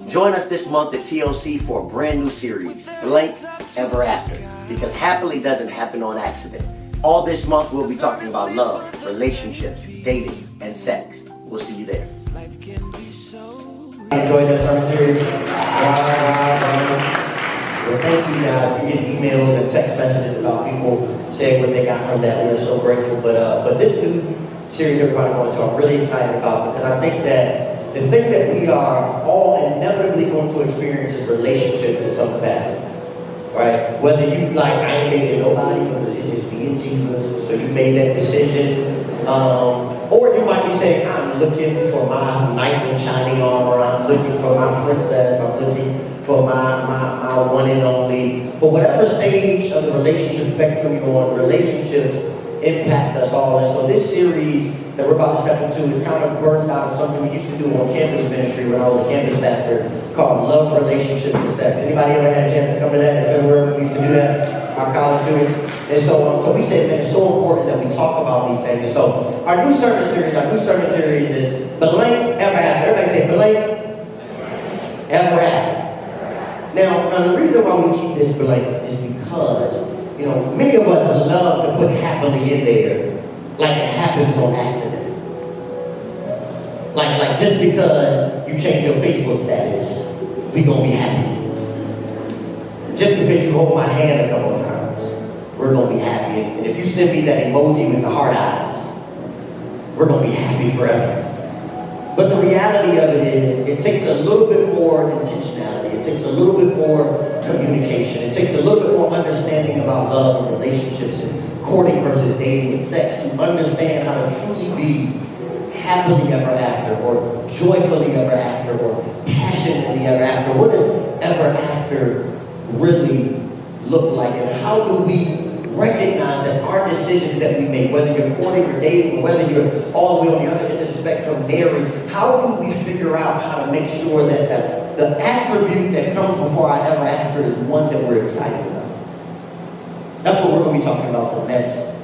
Join us this month at TLC for a brand new series, Blank Ever After, because happily doesn't happen on accident. All this month we'll be talking about love, relationships, dating, and sex. We'll see you there. Enjoyed this sermon series. Well, thank you. We get emails and text messages about people saying what they got from that. We're so grateful. But this new series everybody wants to, I'm really excited about, because I think that the thing that we are all inevitably going to experience is relationships in some capacity, right? Whether you I ain't dating nobody, whether it's just me and Jesus, so you made that decision. Or you might be saying, I'm looking for my knight in shining armor, I'm looking for my princess, I'm looking for my one and only. But whatever stage of the relationship spectrum you're on, relationships impact us all. And so this series that we're about to step into is kind of birthed out of something we used to do on campus ministry when I was a campus pastor, called Love, Relationships, and Sex. Anybody ever had a chance to come to that in February? We used to do that, our college students. And so we said, man, it's so important that we talk about these things. So our new sermon series is Blank Ever After. Everybody say Blank Ever After. Now, the reason why we keep this blank is because, many of us love to put happily in there like it happens on accident. Like just because you change your Facebook status, we gonna be happy. Just because you hold my hand a couple times, we're going to be happy. And if you send me that emoji with the heart eyes, we're going to be happy forever. But the reality of it is, it takes a little bit more intentionality. It takes a little bit more communication. It takes a little bit more understanding about love and relationships and courting versus dating and sex to understand how to truly be happily ever after, or joyfully ever after, or passionately ever after. What does ever after really look like, and how do we recognize that our decisions that we make, whether you're courting or dating, or whether you're all the way on the other end of the spectrum, married, how do we figure out how to make sure that the attribute that comes before our ever after is one that we're excited about? That's what we're going to be talking about the next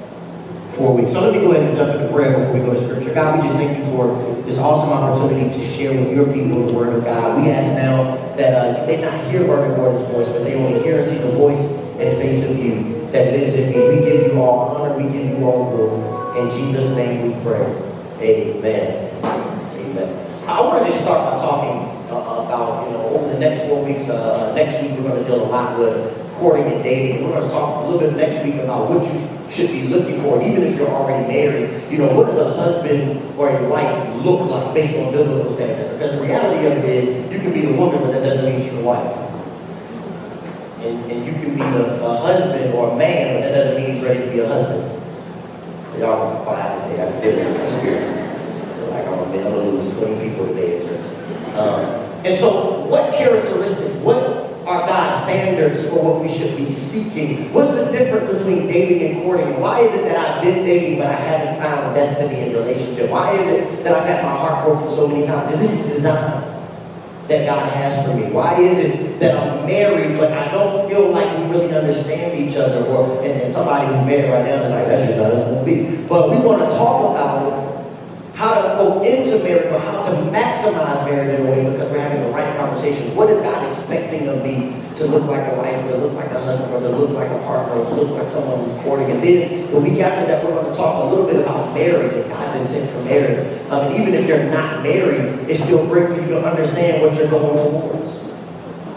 4 weeks. So let me go ahead and jump into prayer before we go to scripture. God, we just thank you for this awesome opportunity to share with your people the word of God. We ask now that they not hear Vernon Gordon's voice, but they only hear and see the voice and face of you that lives in me. We give you all honor, we give you all glory. In Jesus' name we pray. Amen. Amen. I want to just start by talking about, over the next 4 weeks, next week we're going to deal a lot with courting and dating. We're going to talk a little bit next week about what you should be looking for, even if you're already married. What does a husband or a wife look like based on biblical standards? Because the reality of it is, you can be the woman, but that doesn't mean she's a wife. And you can be a husband or a man, but that doesn't mean he's ready to be a husband. Y'all are quiet today. I feel it in my spirit. Like I'm going to lose 20 people today at church. And so, what characteristics, what are God's standards for what we should be seeking? What's the difference between dating and courting? And why is it that I've been dating but I haven't found destiny in a relationship? Why is it that I've had my heart broken so many times? Is this the design that God has for me? Why is it that I'm married but I don't feel like we really understand each other? And somebody who's married right now is like, that's just not going to be. But we want to talk about how to go into marriage, or how to maximize marriage in a way, because we're having the right conversation. What is God expecting of me to look like a wife, or to look like a husband, or to look like a partner, or to look like someone who's courting? And then the week after that, we're going to talk a little bit about marriage and God's intent for marriage. And even if you're not married, it's still great for you to understand what you're going towards,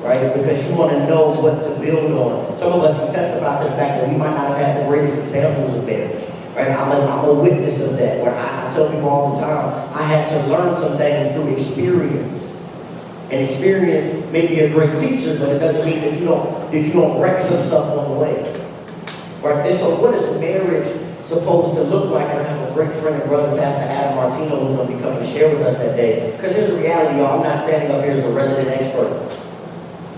right? Because you want to know what to build on. Some of us can testify to the fact that we might not have had the greatest examples of marriage. Right? I'm a witness of that, where I tell people all the time, I had to learn some things through experience. And experience may be a great teacher, but it doesn't mean that you don't wreck some stuff on the way. Right? And so what is marriage supposed to look like? And I have a great friend and brother, Pastor Adam Martino, who's going to be coming to share with us that day. Because here's the reality, y'all. I'm not standing up here as a resident expert.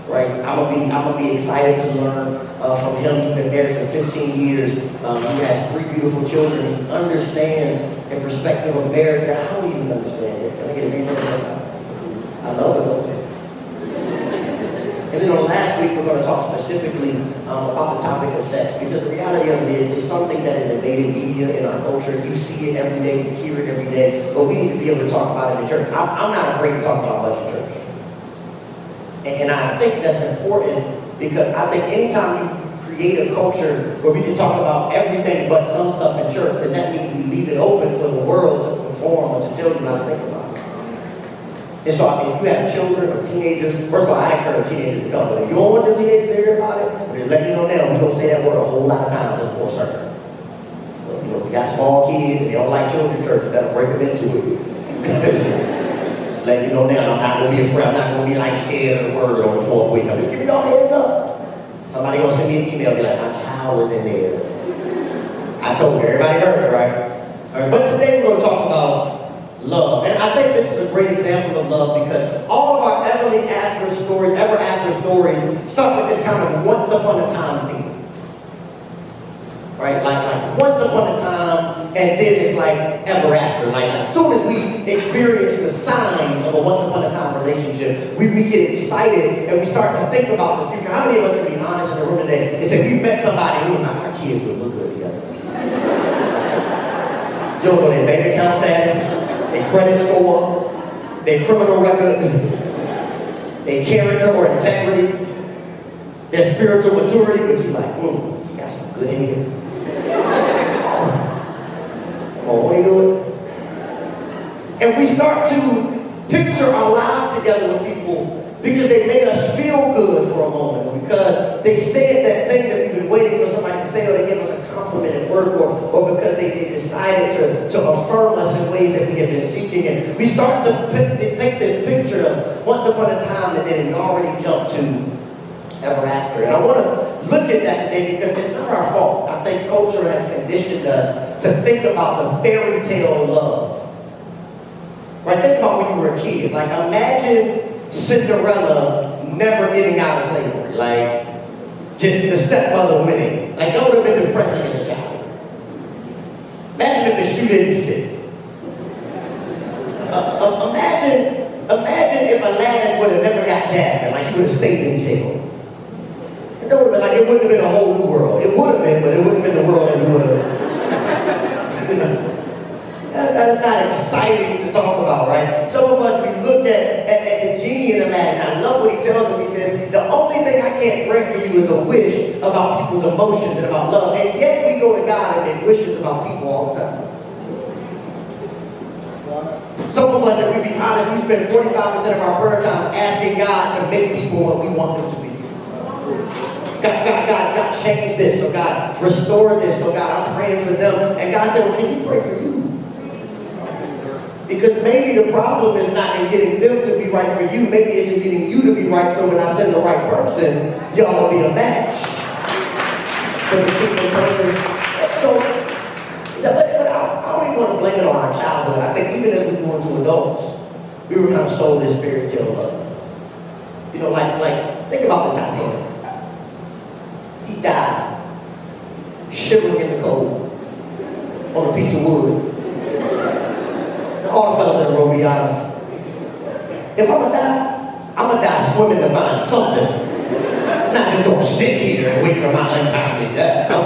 Right? I'm gonna be excited to learn from him. He's been married for 15 years. He has 3 beautiful children. He understands a perspective of marriage that I don't even understand yet. Can I get an amen? I love it. Okay. And then on last week, we're going to talk specifically about the topic of sex, because the reality of it is, it's something that is invaded media in our culture. You see it every day, you hear it every day, but we need to be able to talk about it in church. I'm not afraid to talk about much in church. And I think that's important because I think anytime you create a culture where we can talk about everything but some stuff in church, then that means we leave it open for the world to perform or to tell you how to think about it. And so if you have children or teenagers, first of all, I encourage teenagers to come, but if you don't want your teenagers to hear about it, just let me know now. We're going to say that word a whole lot of times before sermon. So, you know, if you got small kids and they don't like children's church, you better break them into it. Just let you know now, I'm not going to be afraid. I'm not going to be like scared of the word on the fourth week. I'm just giving y'all a heads up. Somebody going to send me an email, be like, my child was in there. I told you, everybody heard it, right? All right, but today we're going to talk about love. And I think this is a great example of love because all of our ever after stories start with this kind of once upon a time thing. Right? Like once upon a time, and then it's like ever after. Like as soon as we experience the signs of a once upon a time relationship, we get excited and we start to think about the future. How many of us can be honest in the room today and say we met somebody and we were like, our kids would look good together? You don't know their bank account status, their credit score, their criminal record, their character or integrity, their spiritual maturity, but you're like, you got some good hair. Oh, what do you do it? And we start to picture our lives together with people because they made us feel good for a moment, because they said that thing that we've been waiting for somebody to say, or they gave us a compliment at work, or because they decided to affirm us in ways that we have been seeking. And we start to paint this picture of once upon a time and then we already jump to ever after. And I want to look at that today because it's not our fault. I think culture has conditioned us to think about the fairy tale of love. Right? Think about when you were a kid. Like imagine Cinderella never getting out of slavery. Like just the stepmother winning. Like that would have been depressing as a child. Imagine if the shoe didn't fit. Imagine if Aladdin would have never got jabbed and like he would have stayed in jail. It would have been like, it wouldn't have been a whole new world. It would have been, but it wouldn't have been the world that we would have. That's not exciting to talk about, right? Some of us, we look at the genie in Aladdin. I love what he tells them. He says, the only thing I can't grant for you is a wish about people's emotions and about love. And yet we go to God and make wishes about people all the time. Some of us, if we be honest, we spend 45% of our prayer time asking God to make people what we want them to be. God, change this, or God, restore this, or God, I'm praying for them. And God said, well, can you pray for you? Because maybe the problem is not in getting them to be right for you. Maybe it's in getting you to be right, so when I send the right person, y'all will be a match. So, but I don't even want to blame it on our childhood. I think even as we go into adults, we were kind of sold this fairy tale love. You know, like think about the Titanic. He died, shivering in the cold, on a piece of wood. And all the fellas in the room, be honest. If I'm gonna die swimming to find something. I'm not just gonna sit here and wait for my untimely death. No.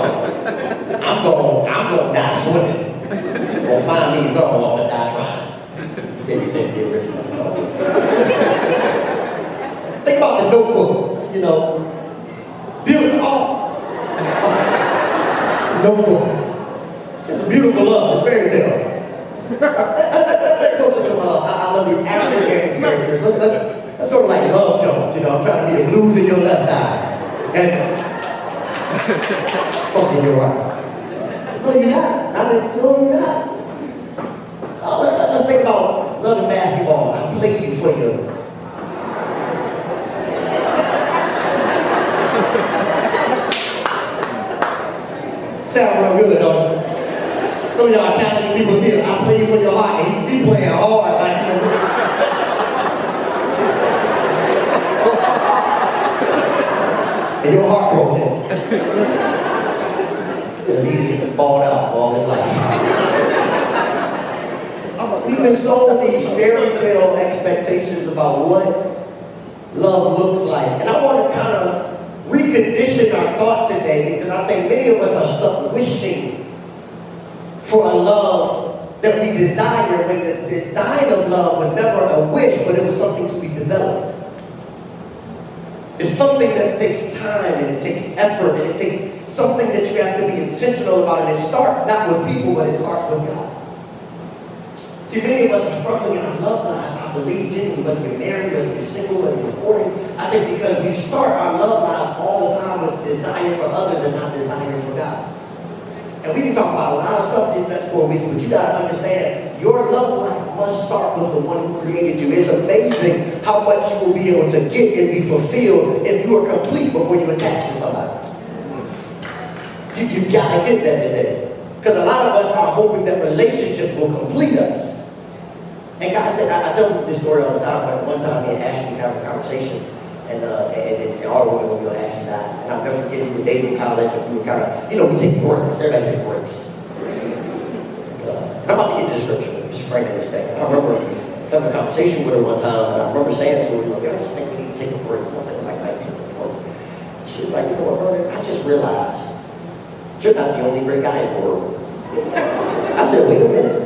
I'm gonna die swimming. I'm gonna find me something, I'm gonna die trying. Then he said, get rich. Think about the Notebook, you know. Beautiful. Notebook. It's a beautiful love, it's fairy tale. Let's go to some, I love the African characters. Let's go to like Love Jones, you know. I'm trying to be the blues in your left eye. And fucking your right. No, you're not. No, you're not. Let's think about loving basketball. I play you for you. Sound real good, don't it? Some of y'all talented people here, I play you for your heart, and he playing hard like you know. And your heart broken. Because he balled out all his life. We've been sold these fairy tale expectations about what love looks like. And I want to kind of recondition our thought today, because I think many of us are stuck wishing for a love that we desire, when the design of love was never a wish, but it was something to be developed. It's something that takes time and it takes effort and it takes something that you have to be intentional about. And it starts not with people, but it starts with God. See, many of us are struggling in our love lives. I believe in whether you're married, whether you're single, whether you're courting. I think because we start our love lives all the time with desire for others and not desire for God. And we can talk about a lot of stuff in that 4 weeks, but you got to understand, your love life must start with the one who created you. It's amazing how much you will be able to get and be fulfilled if you are complete before you attach to somebody. You got to get that today. Because a lot of us are hoping that relationships will complete us. And God said, I tell you this story all the time. One time me and Ashley had a conversation, and all the women will be on Ashley's side. And I'll never forget, we were dating in college, and we were kind of, we take breaks. Everybody say breaks. And I'm about to get to the scripture, just framing this thing. And I remember having a conversation with her one time, and I remember saying to her, I just think we need to take a break. One day, like 19 or 20. She was like, brother, I just realized you're not the only great guy in the world. I said, wait a minute.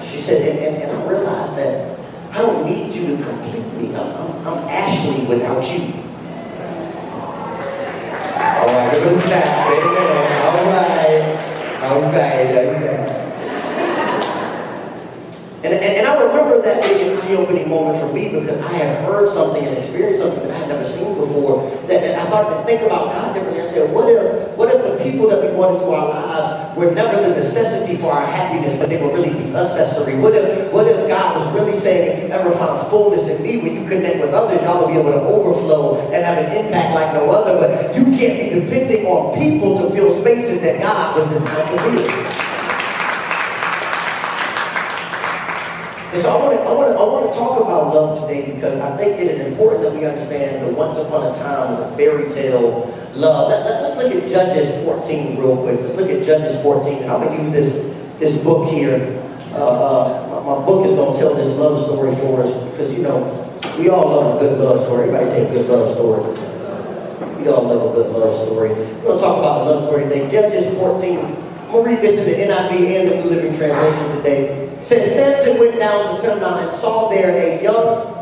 She said, and I realized that I don't need you to complete me. I'm Ashley without you. All right, give us that. All right. Okay. And I remember that being an eye-opening moment for me because I had heard something and experienced something that I had never seen before. That I started to think about God differently. I said, what if the people that we brought into our lives were never the necessity for our happiness, but they were really the accessory? What if God was really saying, if you ever found fullness in me, when you connect with others, y'all will be able to overflow and have an impact like no other, but you can't be depending on people to fill spaces that God was designed to fill. And so I want to talk about love today because I think it is important that we understand the once upon a time, the fairy tale love. Let's look at Judges 14 real quick. Let's look at Judges 14. And I'm going to use this book here. My book is going to tell this love story for us because, we all love a good love story. Everybody say a good love story. We all love a good love story. We're going to talk about a love story today. Judges 14. I'm going to read this in the NIV and the New Living Translation today. It says, Samson went down to Timnah and saw there a young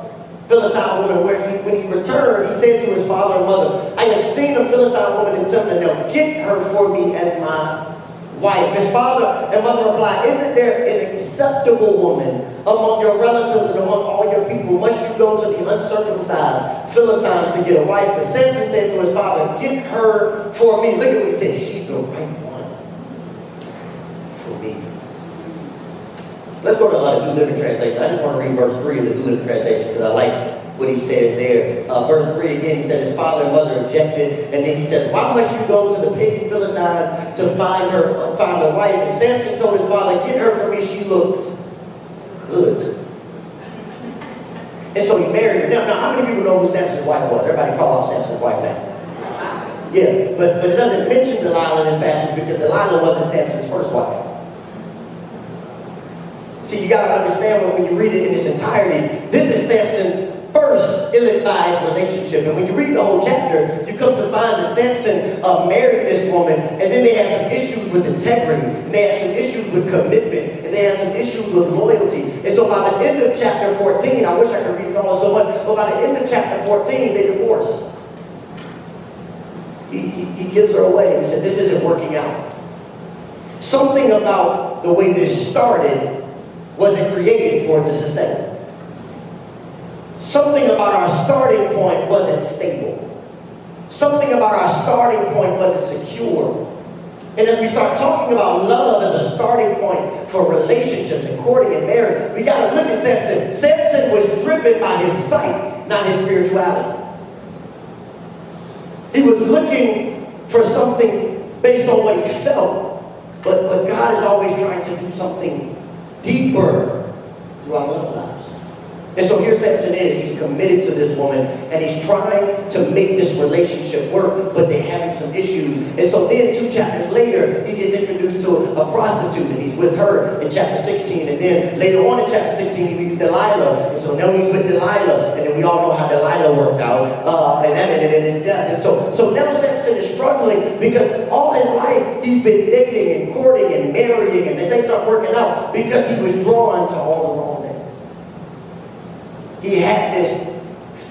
Philistine woman when he returned, he said to his father and mother, I have seen a Philistine woman in Timnah. Now get her for me as my wife. His father and mother replied, isn't there an acceptable woman among your relatives and among all your people? Must you go to the uncircumcised Philistines to get a wife? But Samson said to his father, get her for me. Look at what he said. She's the right one for me. Let's go to the New Living Translation. I just want to read verse 3 of the New Living Translation because I like what he says there. Verse 3 again, he said his father and mother objected, and then he said, why must you go to the pagan Philistines to find a wife? And Samson told his father, get her for me, she looks good. And so he married her. Now how many people know who Samson's wife was? Everybody call out Samson's wife now. Yeah, but it doesn't mention Delilah in this passage because Delilah wasn't Samson's first wife. See, you got to understand when you read it in its entirety, this is Samson's first ill-advised relationship. And when you read the whole chapter, you come to find that Samson married this woman, and then they had some issues with integrity, and they had some issues with commitment, and they had some issues with loyalty. And so by the end of chapter 14, I wish I could read it all so much, but by the end of chapter 14, they divorced. He gives her away. He said, this isn't working out. Something about the way this started wasn't created for it to sustain. Something about our starting point wasn't stable. Something about our starting point wasn't secure. And as we start talking about love as a starting point for relationships and courting and marriage, we got to look at Samson. Samson was driven by his sight, not his spirituality. He was looking for something based on what he felt, but God is always trying to do something deeper through our love lives. And so here Samson is. He's committed to this woman, and he's trying to make this relationship work, but they're having some issues. And so then 2 chapters later, he gets introduced to a prostitute, and he's with her in chapter 16. And then later on in chapter 16, he meets Delilah. And so now he's with Delilah, and then we all know how Delilah worked out, and his death. And so now Samson is struggling because all his life he's been dating and courting and marrying, and then things aren't working out because he was drawn to all the wrong things. He had this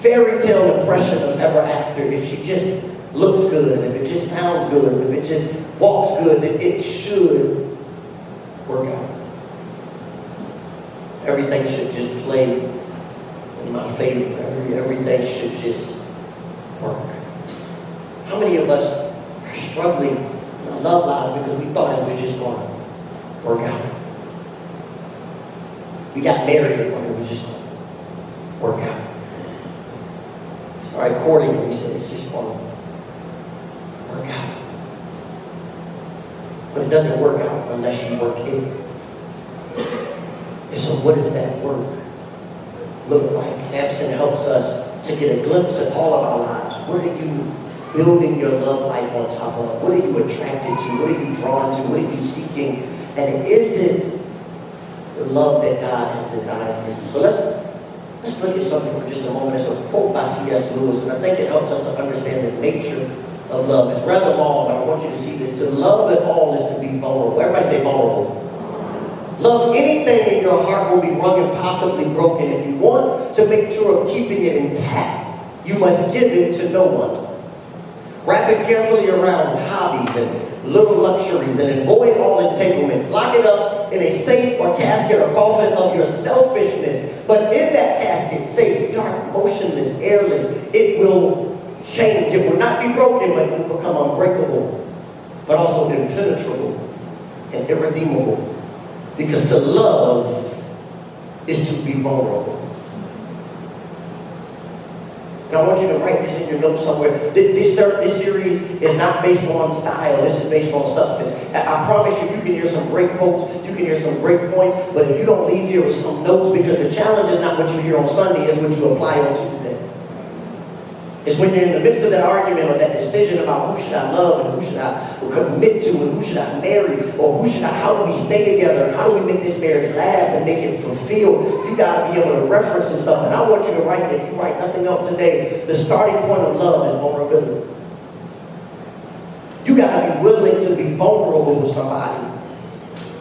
fairy tale impression of ever after, if she just looks good, if it just sounds good, if it just walks good, then it should work out. Everything should just play in my favor. Everything should just work. How many of us are struggling in our love life because we thought it was just going to work out? We got married and thought it was just going to work out. Started courting and we said it's just going to work out. But it doesn't work out unless you work it. And so what does that work look like? Samson helps us to get a glimpse of all of our lives. What are you building your love life on top of? What are you attracted to? What are you drawn to? What are you seeking? And is it the love that God has designed for you? So let's look at something for just a moment. It's a quote by C.S. Lewis, and I think it helps us to understand the nature of love. It's rather long, but I want you to see this. To love at all is to be vulnerable. Everybody say vulnerable. Love anything in your heart will be wrung and possibly broken. If you want to make sure of keeping it intact, you must give it to no one. Wrap it carefully around hobbies and little luxuries and avoid all entanglements. Lock it up in a safe or casket or coffin of your selfishness. But in that casket, safe, dark, motionless, airless, it will change. It will not be broken, but it will become unbreakable, but also impenetrable and irredeemable. Because to love is to be vulnerable. And I want you to write this in your notes somewhere. This series is not based on style. This is based on substance. I promise you, you can hear some great quotes. You can hear some great points. But if you don't leave here with some notes, because the challenge is not what you hear on Sunday, it's what you apply on Tuesday. It's when you're in the midst of that argument or that decision about who should I love and who should I commit to and who should I marry or how do we stay together and how do we make this marriage last and make it fulfilled. You got to be able to reference some stuff. And I want you to write that. If you write nothing else today, the starting point of love is vulnerability. You got to be willing to be vulnerable with somebody,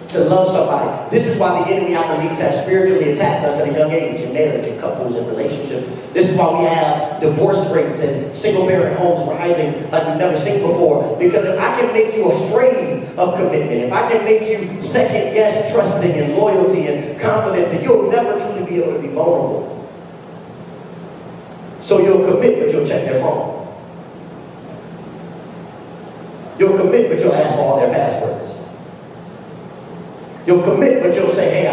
to love somebody. This is why the enemy, I believe, has spiritually attacked us at a young age in marriage and couples and relationships. This is why we have divorce rates and single-parent homes rising like we've never seen before. Because if I can make you afraid of commitment, if I can make you second-guess trusting and loyalty and confidence, then you'll never truly be able to be vulnerable. So you'll commit, but you'll check their phone. You'll commit, but you'll ask for all their passwords. You'll commit, but you'll say, hey,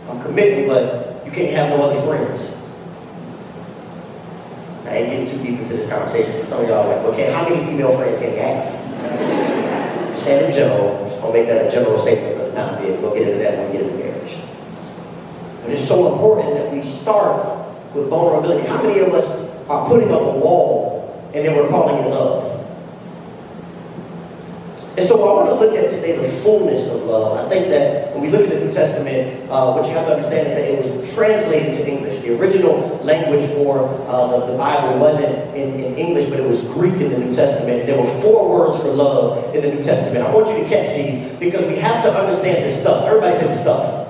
I'm committing, but you can't have no other friends. I ain't getting too deep into this conversation. Some of y'all are like, okay, how many female friends can you have? Saying in general, I'm just going to make that a general statement for the time being. We'll get into that when we get into marriage. But it's so important that we start with vulnerability. How many of us are putting up a wall and then we're calling it love? And so I want to look at today the fullness of love. I think that when we look at the New Testament, what you have to understand is that it was translated to English. The original language for the Bible wasn't in English, but it was Greek in the New Testament. And there were 4 words for love in the New Testament. I want you to catch these because we have to understand the stuff. Everybody say the stuff.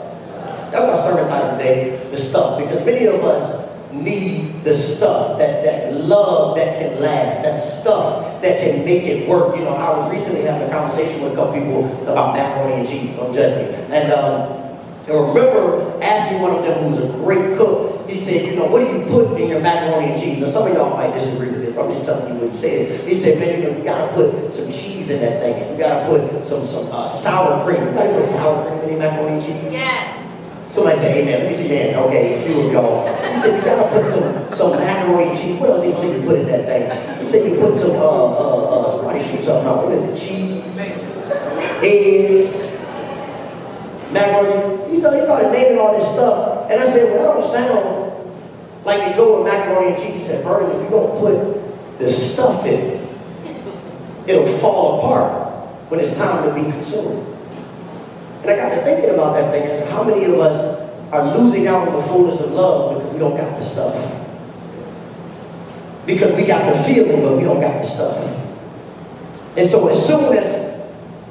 That's our sermon title today, the stuff. Because many of us need the stuff, that love that can last, that stuff that can make it work. You know, I was recently having a conversation with a couple people about macaroni and cheese. Don't judge me. And I remember asking one of them who was a great cook. He said, what do you put in your macaroni and cheese? Now, some of y'all might disagree with this, but I'm just telling you what he said. He said, man, you got to put some cheese in that thing. You got to put some sour cream. You got to put sour cream in your macaroni and cheese? Yeah. Somebody say, amen. Let me see your hand. Okay, a few of y'all. He said, you got to put some macaroni and cheese. What else did he say you put in that thing? He said you put some, somebody shoot something out. What is it? Cheese, eggs, macaroni. He started naming all this stuff. And I said, well, that don't sound like it go with macaroni and cheese. He said, Vernon, if you don't put the stuff in it, it'll fall apart when it's time to be consumed. And I got to thinking about that thing. I said, how many of us are losing out on the fullness of love because we don't got the stuff? Because we got the feeling, but we don't got the stuff. And so as soon as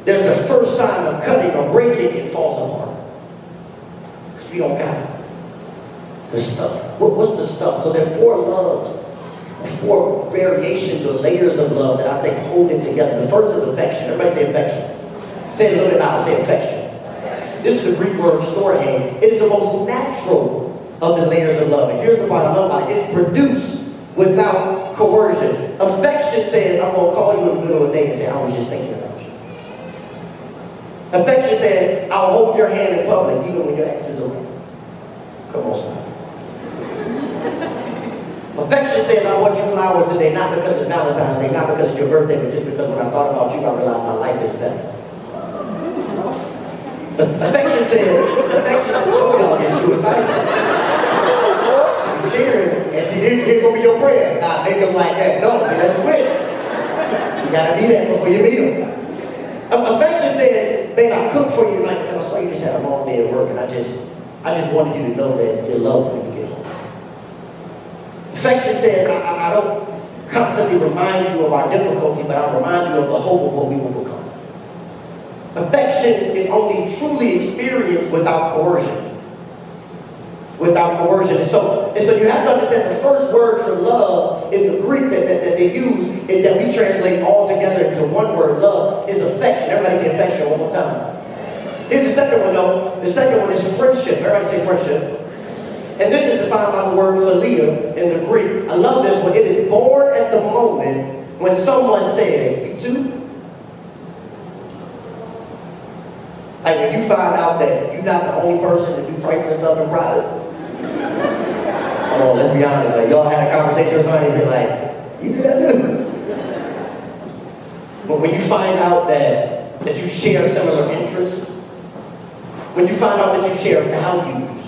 there's the first sign of cutting or breaking, it falls apart. Because we don't got it. The stuff. What's the stuff? So there are 4 loves, 4 variations or layers of love that I think hold it together. The first is affection. Everybody say affection. Say it a little bit louder. Say affection. This is the Greek word storge. It is the most natural of the layers of love. And here's the part I love about it. It's produced without coercion. Affection says, I'm going to call you in the middle of the day and say, I was just thinking about you. Affection says, I'll hold your hand in public even when your ex is around. Come on, son. Affection says, I want you flowers today, not because it's Valentine's Day, not because it's your birthday, but just because when I thought about you, I realized my life is better. Affection says, y'all get too excited. Cheering, and see, here's gonna be your prayer. Nah, make them like that. No, that's a wish. You gotta be there before you meet them. Affection says, babe, I cooked for you tonight because I saw you just had a long day at work, and I just wanted you to know that you're loved when you get home. Affection says, I don't constantly remind you of our difficulty, but I remind you of the hope of what we will become. Affection is only truly experienced without coercion. Without coercion. And so you have to understand the first word for love in the Greek that they use is that we translate all together into one word. Love is affection. Everybody say affection one more time. Here's the second one though. The second one is friendship. Everybody say friendship. And this is defined by the word philia in the Greek. I love this one. It is born at the moment when someone says, you too? Like when you find out that you're not the only person that do trifling stuff in private. Come on, let's be honest. Like y'all had a conversation with somebody and be like, you do that too? But when you find out that you share similar interests, when you find out that you share values,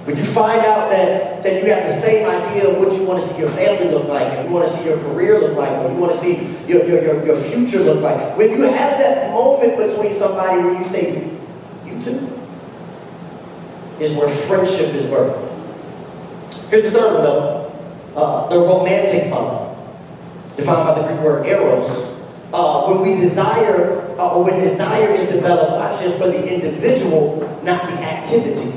when you find out that you have the same idea of what you want to see your family look like, and you want to see your career look like, or you want to see your future look like, when you have that moment between somebody where you say, you too, is where friendship is birthed. Here's the third one though, the romantic bond, defined by the Greek word eros. When desire is developed, not just for the individual, not the activity.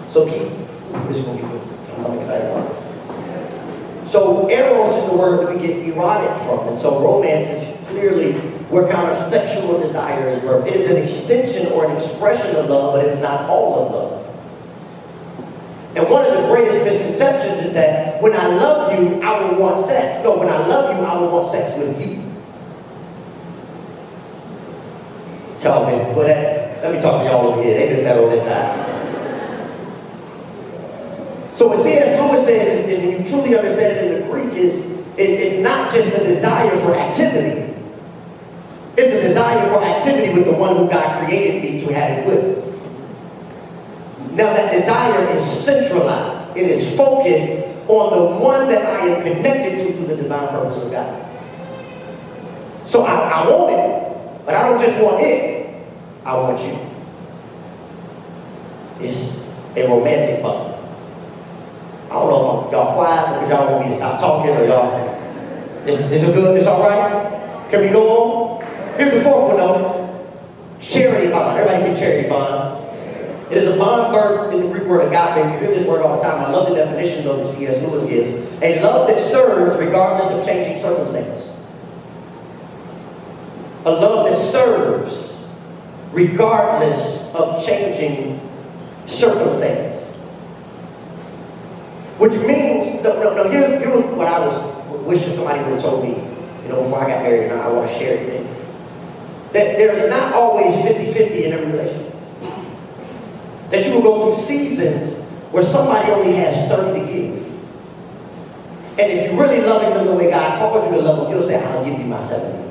So this is going to be good. I'm excited about this. So eros is the word that we get erotic from, and so romance is clearly where kind of sexual desire is birthed. It is an extension or an expression of love, but it is not all of love. And one of the greatest misconceptions is that when I love you, I will want sex. No, when I love you, I will want sex with you. Y'all, man, let me talk to y'all over here. They just that on this side. So what C.S. Lewis says, and you truly understand it in the Greek, it's not just a desire for activity. It's a desire for activity with the one who God created me to have it with. Now that desire is centralized. It is focused on the one that I am connected to through the divine purpose of God. So I want it, but I don't just want it. I want you. It's a romantic bond. I don't know if y'all quiet because y'all want me to stop talking or y'all. This is good? This all right? Can we go on? Here's the fourth one though. Charity bond. Everybody say charity bond. It is a bond birthed in the Greek word agape. You hear this word all the time. I love the definition though that C.S. Lewis gives. A love that serves regardless of changing circumstance. A love that serves regardless of changing circumstance. Which means, here's what I was wishing somebody would have told me, before I got married, and I want to share it. That there's not always 50-50 in every relationship. That you will go through seasons where somebody only has 30 to give. And if you're really loving them the way God called you to love them, you'll say, I'll give you my 70.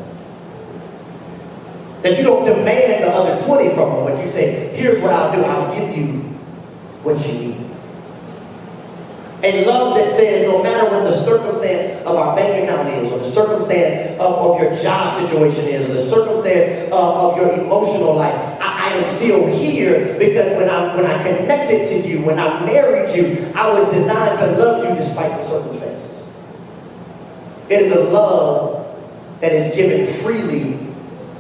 That you don't demand the other 20 from them, but you say, here's what I'll do. I'll give you what you need. A love that says no matter what the circumstance of our bank account is, or the circumstance of your job situation is, or the circumstance of your emotional life, I am still here because when I connected to you, when I married you, I was designed to love you despite the circumstances. It is a love that is given freely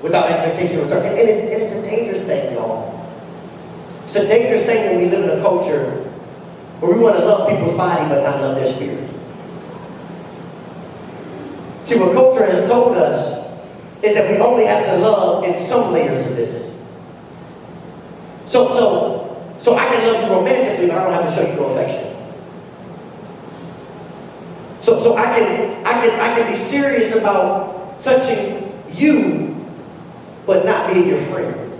without expectation of return. And it's a dangerous thing, y'all. It's a dangerous thing when we live in a culture where we want to love people's body but not love their spirit. See, what culture has told us is that we only have to love in some layers of this. So I can love you romantically, but I don't have to show you no affection. So I can be serious about touching you, but not being your friend.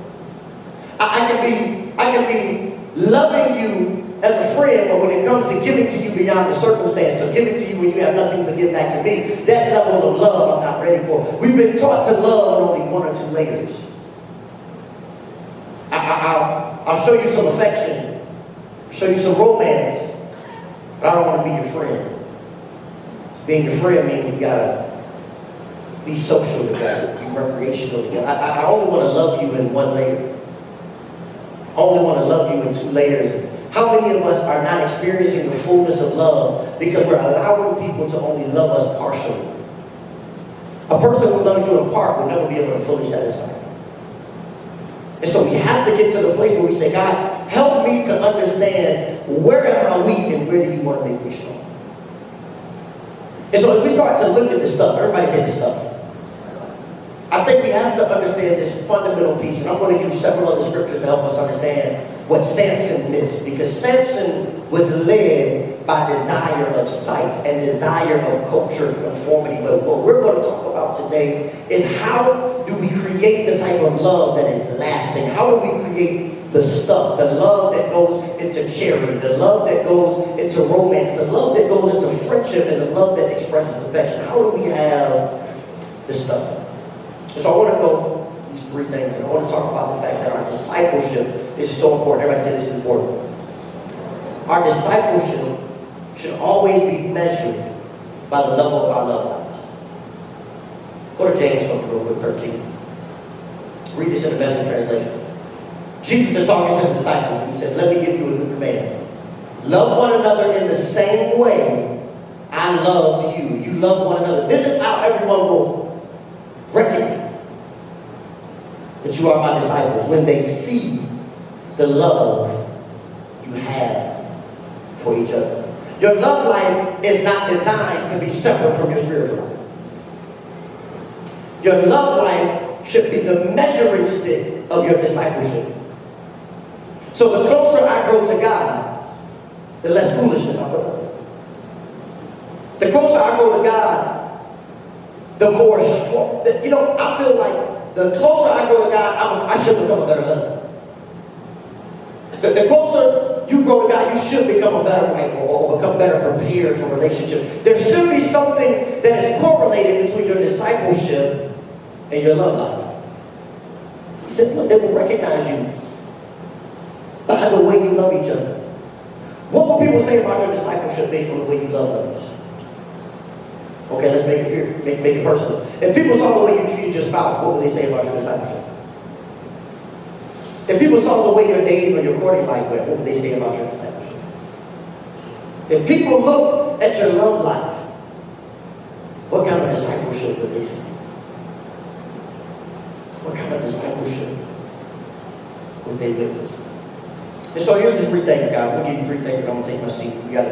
I can be loving you as a friend, but when it comes to giving to you beyond the circumstance, or giving to you when you have nothing to give back to me, that level of love I'm not ready for. We've been taught to love in only 1 or 2 layers. I'll show you some affection, show you some romance, but I don't want to be your friend. Being your friend means you gotta be social together, be recreational together. I only want to love you in 1 layer. I only want to love you in 2 layers. How many of us are not experiencing the fullness of love because we're allowing people to only love us partially? A person who loves you in part will never be able to fully satisfy. And so we have to get to the place where we say, God, help me to understand where am I weak and where do you want to make me strong? And so as we start to look at this stuff, everybody say this stuff. I think we have to understand this fundamental piece, and I'm going to give several other scriptures to help us understand what Samson missed, because Samson was led by desire of sight and desire of culture conformity. But what we're going to talk about today is how do we create the type of love that is lasting? How do we create the stuff, the love that goes into charity, the love that goes into romance, the love that goes into friendship, and the love that expresses affection? How do we have this stuff? And so I want to go these 3 things, and I want to talk about the fact that our discipleship is so important. Everybody say this is important. Our discipleship should always be measured by the level of our love lives. Go to James real quick, 13. Read this in the Message translation. Jesus is talking to the disciples. He says, let me give you a new command. Love one another in the same way I love you. You love one another. This is how everyone will recognize that you are my disciples, when they see the love you have for each other. Your love life is not designed to be separate from your spiritual life. Your love life should be the measuring stick of your discipleship. So the closer I grow to God, the less foolishness I put up. The closer I grow to God, the more strong. I feel like the closer I grow to God, I should become a better husband. The closer you grow to God, you should become a better wife or become better prepared for relationships. There should be something that is correlated between your discipleship and your love life. He said, look, they will recognize you by the way you love each other. What will people say about your discipleship based on the way you love others? Okay, let's make it pure, make it personal. If people saw the way you treated your spouse, what would they say about your discipleship? If people saw the way you're dating or your courting life went, what would they say about your discipleship? If people look at your love life, what kind of discipleship would they see? What kind of discipleship would they witness? And so here's the 3 things, guys. I'm going to give you 3 things, and I'm going to take my seat. You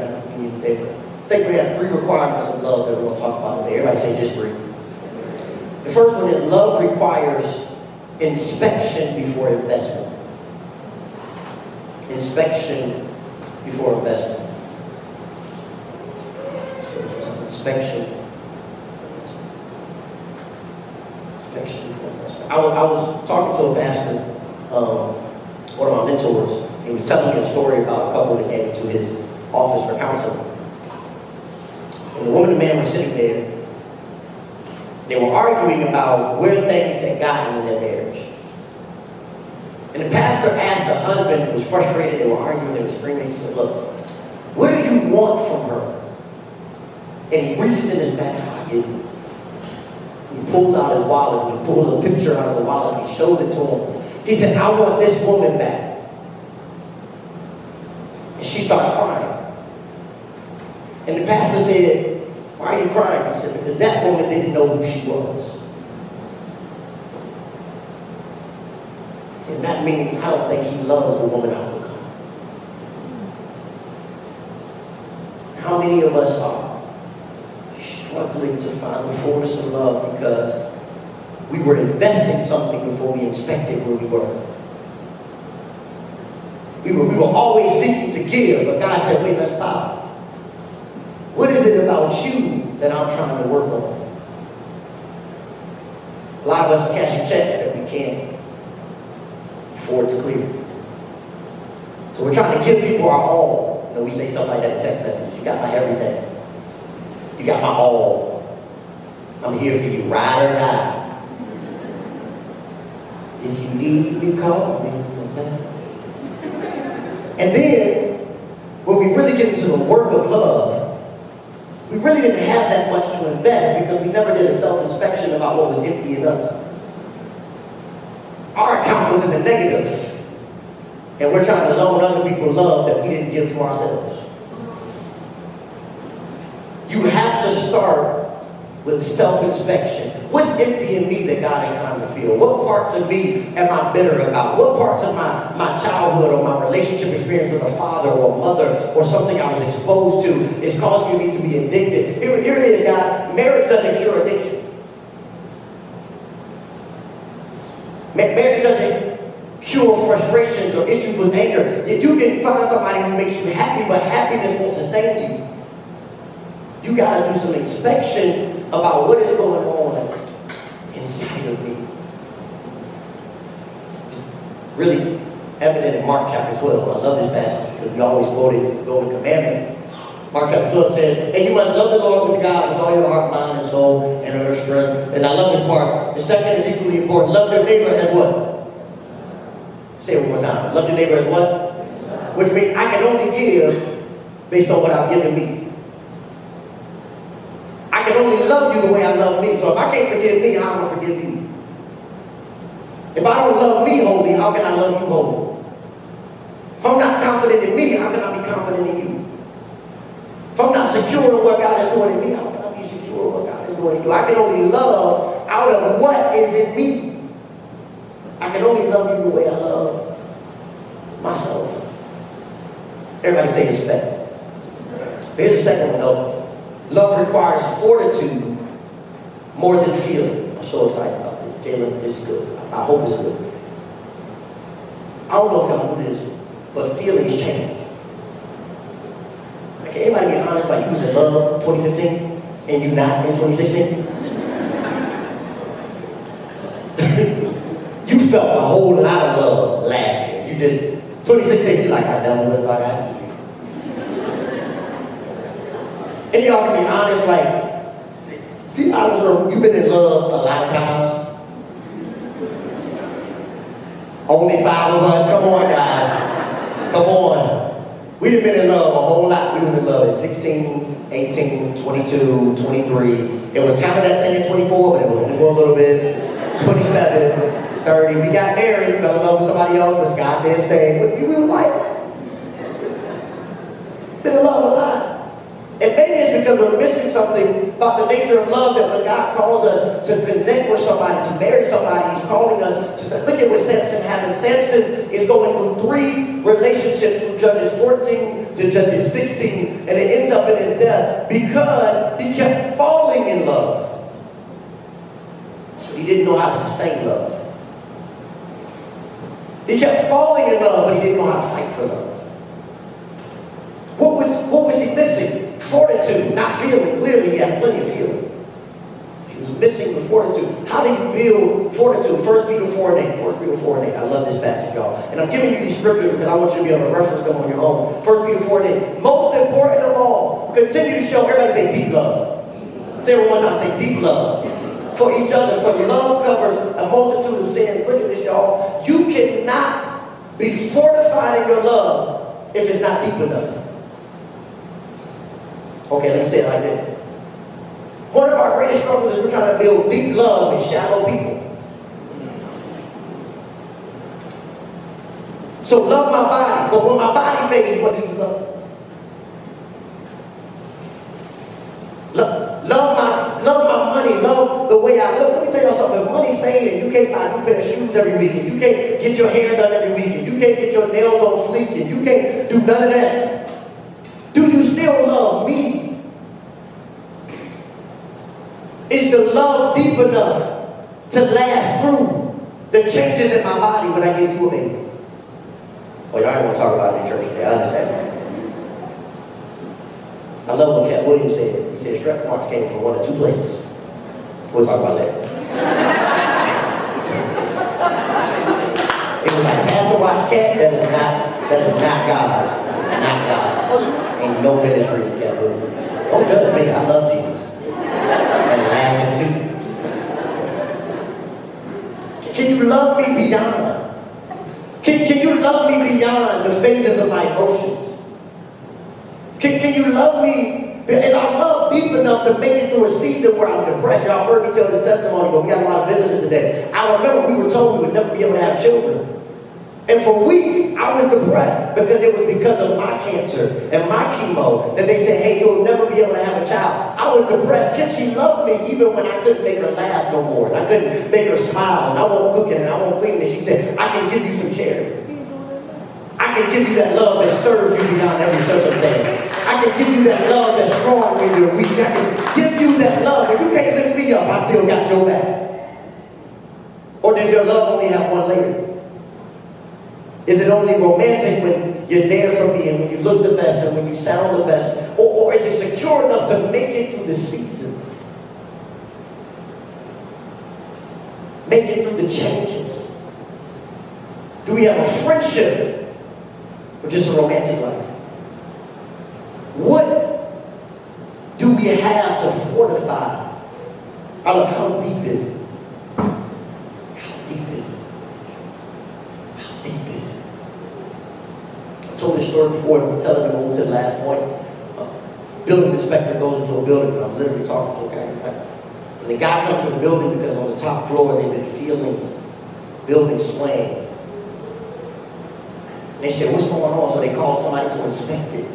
need to paper. I think we have 3 requirements of love that we're going to talk about today. Everybody say just 3. The first one is love requires inspection before investment. Inspection before investment. So, inspection before investment. I was talking to a pastor, one of my mentors. He was telling me a story about a couple that came to his office for counseling. And the woman and man were sitting there. They were arguing about where things had gotten in their marriage. And the pastor asked the husband, who was frustrated, they were arguing, they were screaming, he said, look, what do you want from her? And he reaches in his back pocket. He pulls out his wallet, and he pulls a picture out of the wallet, and he showed it to him. He said, I want this woman back. And she starts crying. And the pastor said, why are you crying? He said, because that woman didn't know who she was. And that means I don't think he loves the woman I've become. How many of us are struggling to find the fullness of love because we were investing something before we inspected where we were? We were always seeking to give, but God said, wait, let's stop. What is it about you that I'm trying to work on? A lot of us are cashing checks that we can't afford to clear. So we're trying to give people our all. You know, we say stuff like that in text messages. You got my everything. You got my all. I'm here for you, ride or die. If you need me, call me. Okay? And then, when we really get into the work of love, we really didn't have that much to invest because we never did a self-inspection about what was empty in us. Our account was in the negative, and we're trying to loan other people love that we didn't give to ourselves. You have to start with self-inspection. What's empty in me that God is trying to fill? What parts of me am I bitter about? What parts of my childhood or my relationship experience with a father or a mother or something I was exposed to is causing me to be addicted? Here it is, God. Marriage doesn't cure addiction. Marriage doesn't cure frustrations or issues with anger. You can find somebody who makes you happy, but happiness won't sustain you. You got to do some inspection about what is going on inside of me. Really evident in Mark chapter 12. I love this passage because we always quote it as the golden commandment. Mark chapter 12 says, and you must love the Lord with God with all your heart, mind, and soul, and all your strength. And I love this part. The second is equally important. Love your neighbor as what? Say it one more time. Love your neighbor as what? Which means I can only give based on what I've given me. I can only love you the way I love me. So if I can't forgive me, how am I forgive you? If I don't love me wholly, how can I love you wholly? If I'm not confident in me, how can I be confident in you? If I'm not secure in what God is doing in me, how can I be secure in what God is doing in you? I can only love out of what is in me. I can only love you the way I love myself. Everybody say respect. Here's the second one though. Love requires fortitude more than feeling. I'm so excited about this. Jalen, this is good. I hope it's good. I don't know if y'all do this, but feelings change. Can anybody be honest, like you was in love in 2015 and you not in 2016? You felt a whole lot of love last year. You just, 2016, you're like, I never would have thought I'd do. And y'all can be honest, like, be honest, you've been in love a lot of times. Only 5 of us, come on guys, come on. We've been in love a whole lot. We was in love at 16, 18, 22, 23. It was kind of that thing at 24, but it was only for a little bit. 27, 30. We got married, fell in love with somebody else, but God said stay. We were like, been in love a lot. And maybe it's because we're missing something about the nature of love that when God calls us to connect with somebody, to marry somebody, He's calling us to look at what Samson happened. Samson is going through 3 relationships from Judges 14 to Judges 16, and it ends up in his death because he kept falling in love. But he didn't know how to sustain love. He kept falling in love, but he didn't know how to fight for love. What was he missing? Fortitude, not feeling. Clearly, he had plenty of feeling. He was missing the fortitude. How do you build fortitude? 1 Peter 4 and 8. 1 Peter 4 and 8. I love this passage, y'all. And I'm giving you these scriptures because I want you to be able to reference them on your own. 1 Peter 4 and 8. Most important of all, continue to show, everybody say deep love. Say it one more time, say deep love. For each other, for your love covers a multitude of sins. Look at this, y'all. You cannot be fortified in your love if it's not deep enough. Okay, let me say it like this. One of our greatest struggles is we're trying to build deep love in shallow people. So love my body, but when my body fades, what do you love? Love my money, love the way I look. Let me tell y'all something. If money money fade and you can't buy a new pair of shoes every weekend, you can't get your hair done every weekend, you can't get your nails on fleek, and you can't do none of that, do you still love me? Is the love deep enough to last through the changes in my body when I give you a baby? Oh, y'all don't want to talk about it in church today, I understand. I love what Cat Williams says. He says strap marks came from one of two places. We'll talk about that. It was like Pastor Watch Cat, that is not God. Not God. Ain't no ministry in Cat Williams. Don't judge me, I love Jesus. And laughing too. Can you love me beyond? Can you love me beyond the phases of my emotions? Can you love me? Is our love deep enough to make it through a season where I'm depressed? Y'all heard me tell this testimony, but we got a lot of visitors today. I remember we were told we would never be able to have children. And for weeks, I was depressed because it was because of my cancer and my chemo that they said, hey, you'll never be able to have a child. I was depressed. Can she love me even when I couldn't make her laugh no more? And I couldn't make her smile, and I won't cook it, and I won't clean it. She said, I can give you some charity. I can give you that love that serves you beyond every circumstance. I can give you that love that's strong when you're weak. I can give you that love. If you can't lift me up, I still got your back. Or does your love only have one layer? Is it only romantic when you're there for me and when you look the best and when you sound the best? Or is it secure enough to make it through the seasons? Make it through the changes? Do we have a friendship or just a romantic life? What do we have to fortify? How deep is it? How deep is it? How deep is it? I told this story before, and I'm telling you, moved to the last point. Building inspector goes into a building, and I'm literally talking to a guy. And the guy comes to the building because on the top floor they've been feeling building swaying. And they said, what's going on? So they called somebody to inspect it.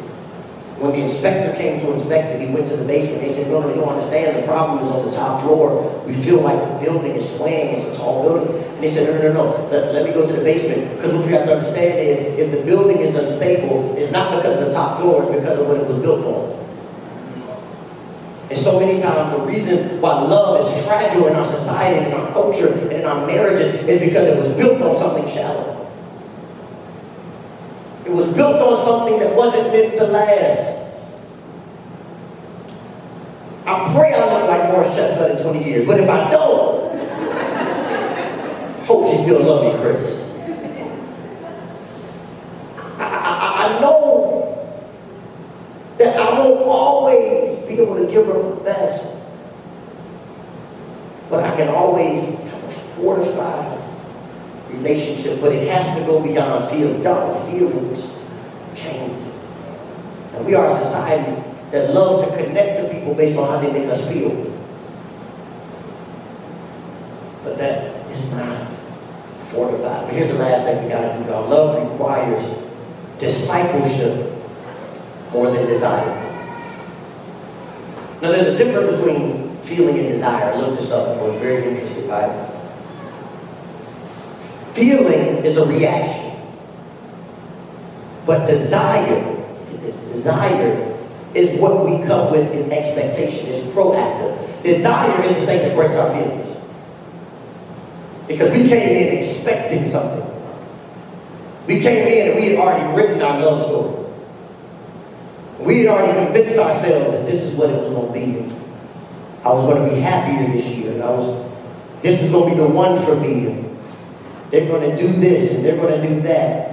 When the inspector came to inspect it, he went to the basement. They said, no, you don't understand. The problem is on the top floor. We feel like the building is swaying. It's a tall building. And they said, no. Let me go to the basement. Because what you have to understand is, if the building is unstable, it's not because of the top floor. It's because of what it was built on. And so many times, the reason why love is fragile in our society, and in our culture, and in our marriages is because it was built on something shallow. It was built on something that wasn't meant to last. I pray I look like Morris Chestnut in 20 years, but if I don't, hope she still love me, Chris. I know that I won't always be able to give her the best, but I can always have a fortified relationship, but it has to go beyond feelings. Y'all, feelings change. And we are a society that loves to connect to people based on how they make us feel. But that is not fortified. But here's the last thing we gotta do, y'all. Love requires discipleship more than desire. Now there's a difference between feeling and desire. I looked this up and I was very interested by it. Feeling is a reaction. But desire, desire is what we come with in expectation. It's proactive. Desire is the thing that breaks our feelings. Because we came in expecting something. We came in and we had already written our love story. We had already convinced ourselves that this is what it was going to be. I was going to be happier this year. This was going to be the one for me. They're going to do this and they're going to do that.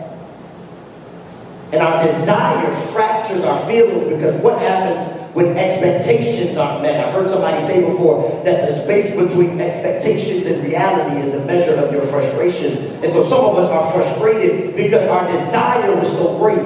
And our desire fractures our feelings, because what happens when expectations aren't met? I heard somebody say before that the space between expectations and reality is the measure of your frustration. And so some of us are frustrated because our desire was so great.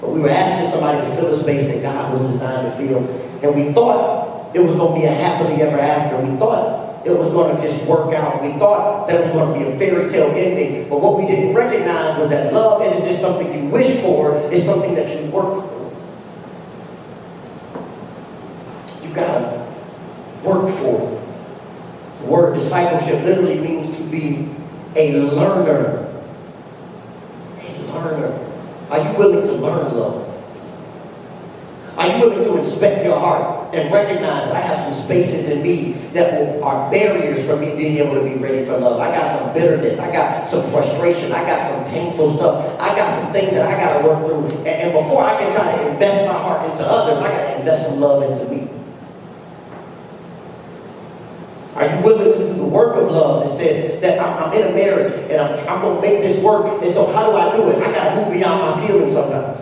But we were asking somebody to fill a space that God was designed to fill. And we thought it was going to be a happily ever after. We thought it was going to just work out. We thought that it was going to be a fairy tale ending. But what we didn't recognize was that love isn't just something you wish for, it's something that you work for. You gotta work for it. The word discipleship literally means to be a learner. A learner. Are you willing to learn love? Are you willing to inspect your heart and recognize that I have some spaces in me that are barriers for me being able to be ready for love? I got some bitterness. I got some frustration. I got some painful stuff. I got some things that I got to work through. And before I can try to invest my heart into others, I got to invest some love into me. Are you willing to do the work of love that says that I'm in a marriage and I'm going to make this work, and so how do I do it? I got to move beyond my feelings sometimes.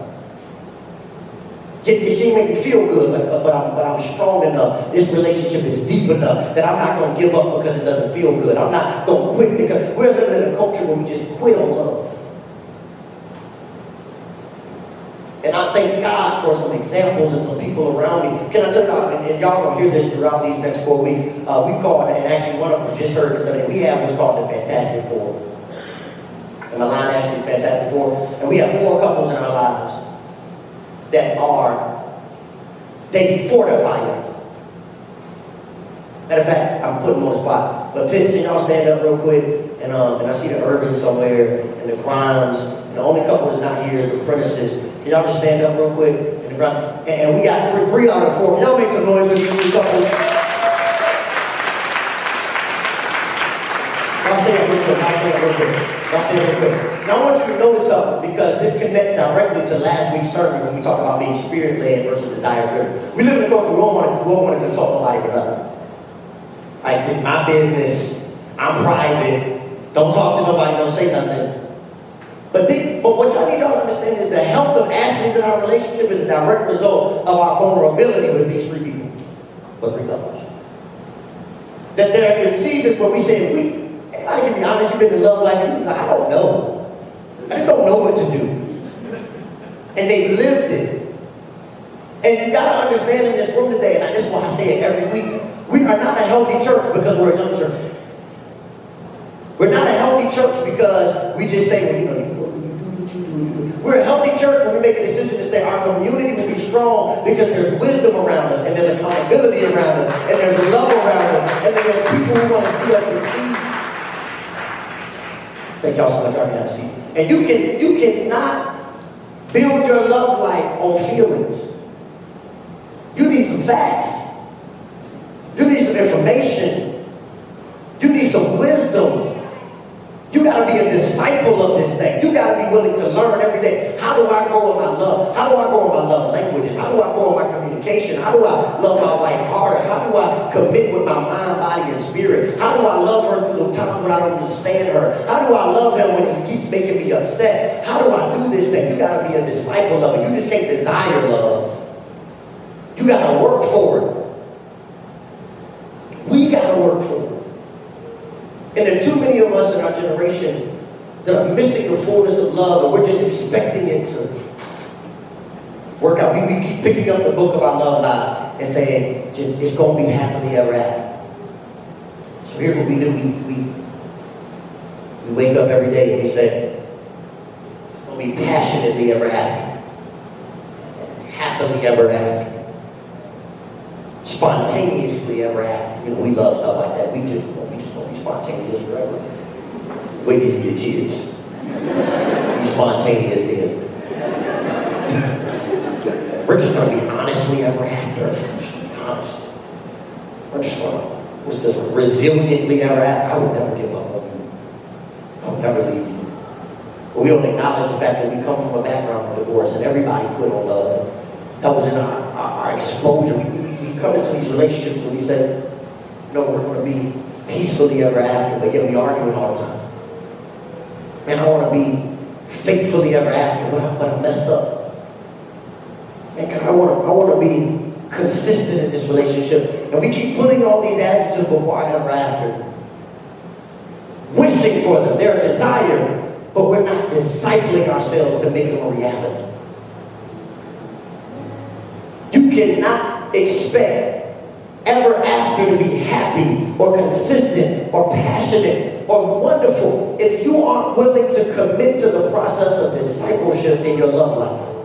She make me feel good, but I'm strong enough. This relationship is deep enough that I'm not going to give up because it doesn't feel good. I'm not going to quit because we're living in a culture where we just quit on love. And I thank God for some examples and some people around me. Can I tell y'all, and y'all going to hear this throughout these next 4 weeks, we call it, and actually one of them just heard this today, we have what's called the Fantastic Four. And my line actually Fantastic Four. And we have 4 couples in our lives that they fortify us. Matter of fact, I'm putting them on the spot. But Pitts, can y'all stand up real quick? And I see the Irving somewhere, and the Grimes. And the only couple that's not here is the Prentices. Can y'all just stand up real quick? And we got 3 out of 4. Can y'all make some noise with these couples? Y'all stand real quick. Y'all stand real quick. Now I want you to notice something, because this connects directly to last week's sermon when we talk about being spirit-led versus desire-driven. We live in a culture we don't want to consult nobody for nothing. Like, it's my business, I'm private, don't talk to nobody, don't say nothing. But what y'all need y'all to understand is the health of Ashley's in our relationship is a direct result of our vulnerability with these 3 people, or 3 couples. That there have been seasons where we say, I can be honest, you've been in love life, and you're like, I don't know. I just don't know what to do. And they've lived it. And you gotta understand in this room today, and this is why I say it every week, we are not a healthy church because we're a young church. We're not a healthy church because we just say, well, you do what you do. We're a healthy church when we make a decision to say our community will be strong because there's wisdom around us, and there's accountability around us, and there's love around us, and there's people who want to see us succeed. Thank y'all so much. Y'all can have a seat. And you cannot build your love life on feelings. You need some facts. You need some information. You need some wisdom. You got to be a disciple of this thing. You got to be willing to learn every day. How do I grow in my love? How do I grow in my love languages? How do I grow in my communication? How do I love my wife harder? How do I commit with my mind, body, and spirit? How do I love her through the times when I don't understand her? How do I love him when he keeps making me upset? How do I do this thing? You got to be a disciple of it. You just can't desire love. You got to work for it. We got to work for it. And there are too many of us in our generation that are missing the fullness of love, and we're just expecting it to work out. We keep picking up the book of our love life and saying, just it's going to be happily ever after. So here's what we do. We wake up every day and we say, it's going to be passionately ever after. Happily ever after. Spontaneously ever after. You know, we love stuff like that. We just want to be spontaneous forever. Wait till you get kids. Be spontaneous then. We're just going to be honestly ever after. Honest. We're just going to, what's this, resiliently ever after. I would never give up on you. I would never leave you. But we don't acknowledge the fact that we come from a background of divorce and everybody quit on love. That was in our exposure. We come into these relationships and we say, no, we're going to be peacefully ever after, but yet we arguing all the time. Man, I want to be faithfully ever after, but I messed up. And God, I want to be consistent in this relationship. And we keep putting all these adjectives before and ever after. Wishing for them. They're a desire, but we're not discipling ourselves to make them a reality. You cannot expect ever after to be happy or consistent or passionate or wonderful if you aren't willing to commit to the process of discipleship in your love life.